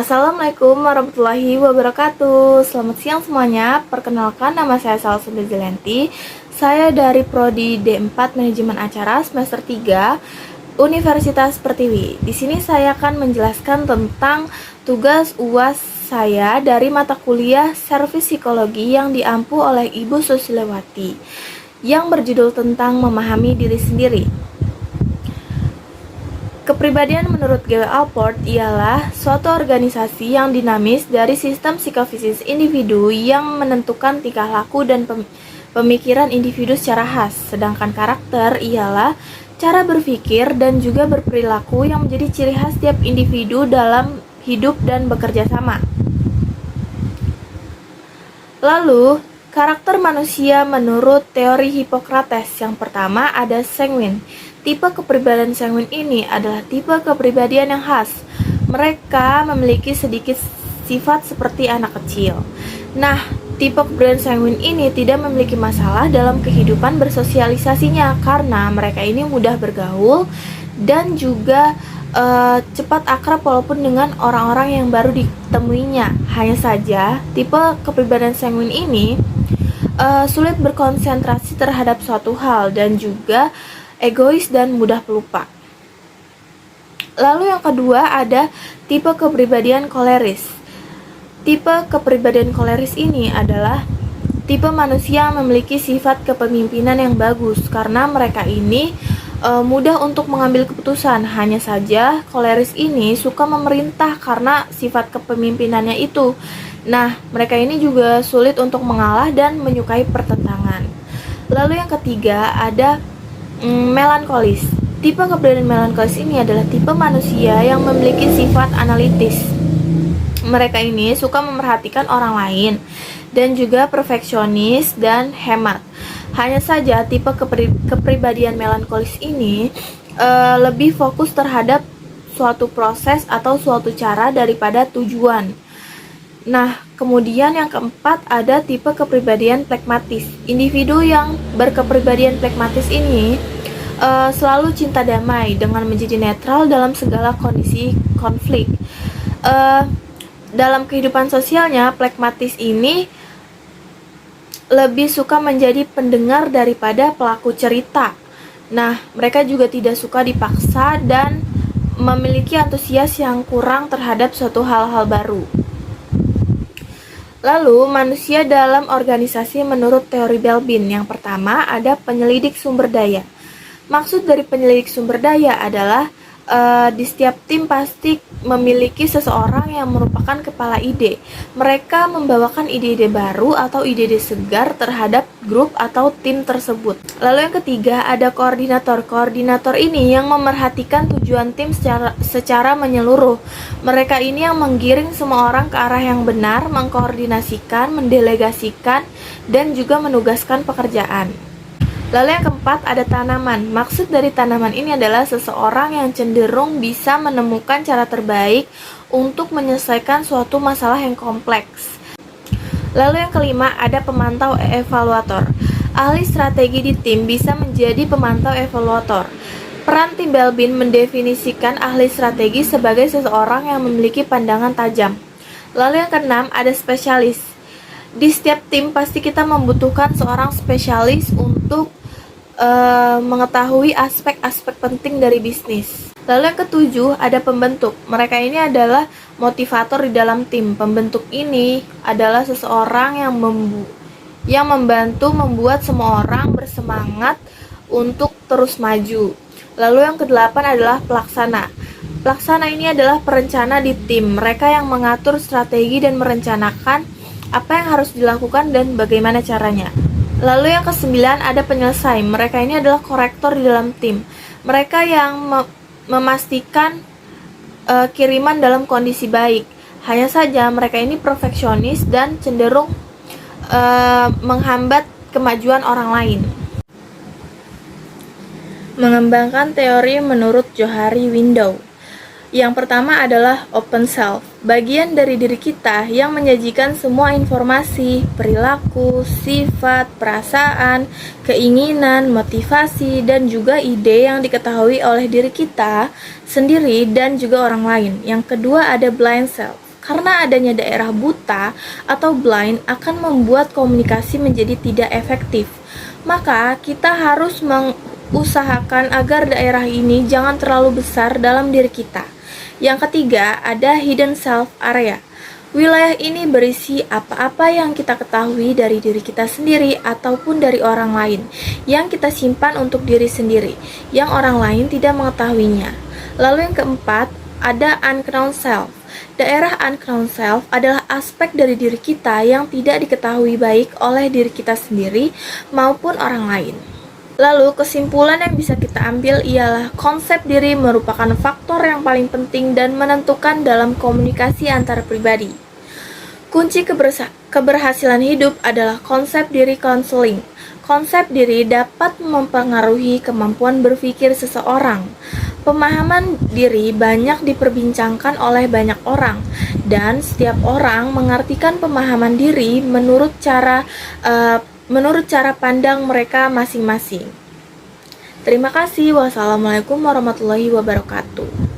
Assalamualaikum warahmatullahi wabarakatuh. Selamat siang semuanya. Perkenalkan, nama saya Salsabila Jalanti. Saya dari Prodi D4 Manajemen Acara semester 3 Universitas Pertiwi. Di sini saya akan menjelaskan tentang tugas UAS saya dari mata kuliah Servis Psikologi yang diampu oleh Ibu Susilewati yang berjudul tentang memahami diri sendiri. Kepribadian menurut G.W. Allport ialah suatu organisasi yang dinamis dari sistem psikofisis individu yang menentukan tingkah laku dan pemikiran individu secara khas. Sedangkan karakter ialah cara berpikir dan juga berperilaku yang menjadi ciri khas setiap individu dalam hidup dan bekerja sama. Lalu, karakter manusia menurut teori Hippocrates. Yang pertama ada sanguin. Tipe kepribadian sanguin ini adalah tipe kepribadian yang khas. Mereka memiliki sedikit sifat seperti anak kecil. Nah, tipe kepribadian sanguin ini tidak memiliki masalah dalam kehidupan bersosialisasinya karena mereka ini mudah bergaul dan juga cepat akrab walaupun dengan orang-orang yang baru ditemuinya. Hanya saja, tipe kepribadian sanguin ini sulit berkonsentrasi terhadap suatu hal dan juga egois dan mudah pelupa. Lalu yang kedua ada tipe kepribadian koleris. Tipe kepribadian koleris ini adalah tipe manusia yang memiliki sifat kepemimpinan yang bagus karena mereka ini mudah untuk mengambil keputusan. Hanya saja koleris ini suka memerintah karena sifat kepemimpinannya itu. Nah, mereka ini juga sulit untuk mengalah dan menyukai pertentangan. Lalu yang ketiga ada melankolis. Tipe kepribadian melankolis ini adalah tipe manusia yang memiliki sifat analitis. Mereka ini suka memerhatikan orang lain dan juga perfeksionis dan hemat. Hanya saja tipe kepribadian melankolis ini lebih fokus terhadap suatu proses atau suatu cara daripada tujuan. Nah, kemudian yang keempat ada tipe kepribadian plekmatis. Individu yang berkepribadian plekmatis ini selalu cinta damai dengan menjadi netral dalam segala kondisi konflik. Dalam kehidupan sosialnya, plekmatis ini lebih suka menjadi pendengar daripada pelaku cerita. Nah, mereka juga tidak suka dipaksa dan memiliki antusias yang kurang terhadap suatu hal-hal baru. Lalu, manusia dalam organisasi menurut teori Belbin. Yang pertama ada penyelidik sumber daya. Maksud dari penyelidik sumber daya adalah di setiap tim pasti memiliki seseorang yang merupakan kepala ide. Mereka membawakan ide-ide baru atau ide-ide segar terhadap grup atau tim tersebut. Lalu yang ketiga ada koordinator. Koordinator ini yang memerhatikan tujuan tim secara menyeluruh. Mereka ini yang menggiring semua orang ke arah yang benar, mengkoordinasikan, mendelegasikan, dan juga menugaskan pekerjaan. Lalu yang keempat ada tanaman. Maksud dari tanaman ini adalah seseorang yang cenderung bisa menemukan cara terbaik untuk menyelesaikan suatu masalah yang kompleks. Lalu yang kelima ada pemantau evaluator. Ahli strategi di tim bisa menjadi pemantau evaluator. Peran tim Belbin mendefinisikan ahli strategi sebagai seseorang yang memiliki pandangan tajam. Lalu yang keenam ada spesialis. Di setiap tim pasti kita membutuhkan seorang spesialis untuk mengetahui aspek-aspek penting dari bisnis. Lalu yang ketujuh ada pembentuk. Mereka ini adalah motivator di dalam tim. Pembentuk ini adalah seseorang yang membantu membuat semua orang bersemangat untuk terus maju. Lalu yang kedelapan adalah pelaksana. Pelaksana ini adalah perencana di tim. Mereka yang mengatur strategi dan merencanakan apa yang harus dilakukan dan bagaimana caranya. Lalu yang kesembilan ada penyelesai. Mereka ini adalah korektor di dalam tim. Mereka yang memastikan kiriman dalam kondisi baik. Hanya saja mereka ini perfeksionis dan cenderung menghambat kemajuan orang lain. Mengembangkan teori menurut Johari Window. Yang pertama adalah open self, bagian dari diri kita yang menyajikan semua informasi, perilaku, sifat, perasaan, keinginan, motivasi, dan juga ide yang diketahui oleh diri kita sendiri dan juga orang lain. Yang kedua ada blind self. Karena adanya daerah buta atau blind akan membuat komunikasi menjadi tidak efektif. Maka kita harus mengusahakan agar daerah ini jangan terlalu besar dalam diri kita. Yang ketiga, ada hidden self area. Wilayah ini berisi apa-apa yang kita ketahui dari diri kita sendiri ataupun dari orang lain, yang kita simpan untuk diri sendiri, yang orang lain tidak mengetahuinya. Lalu yang keempat, ada unknown self. Daerah unknown self adalah aspek dari diri kita yang tidak diketahui baik oleh diri kita sendiri maupun orang lain. Lalu kesimpulan yang bisa kita ambil ialah konsep diri merupakan faktor yang paling penting dan menentukan dalam komunikasi antar pribadi. Kunci keberhasilan hidup adalah konsep diri konseling. Konsep diri dapat mempengaruhi kemampuan berpikir seseorang. Pemahaman diri banyak diperbincangkan oleh banyak orang, dan setiap orang mengartikan pemahaman diri menurut cara pandang mereka masing-masing. Terima kasih. Wassalamualaikum warahmatullahi wabarakatuh.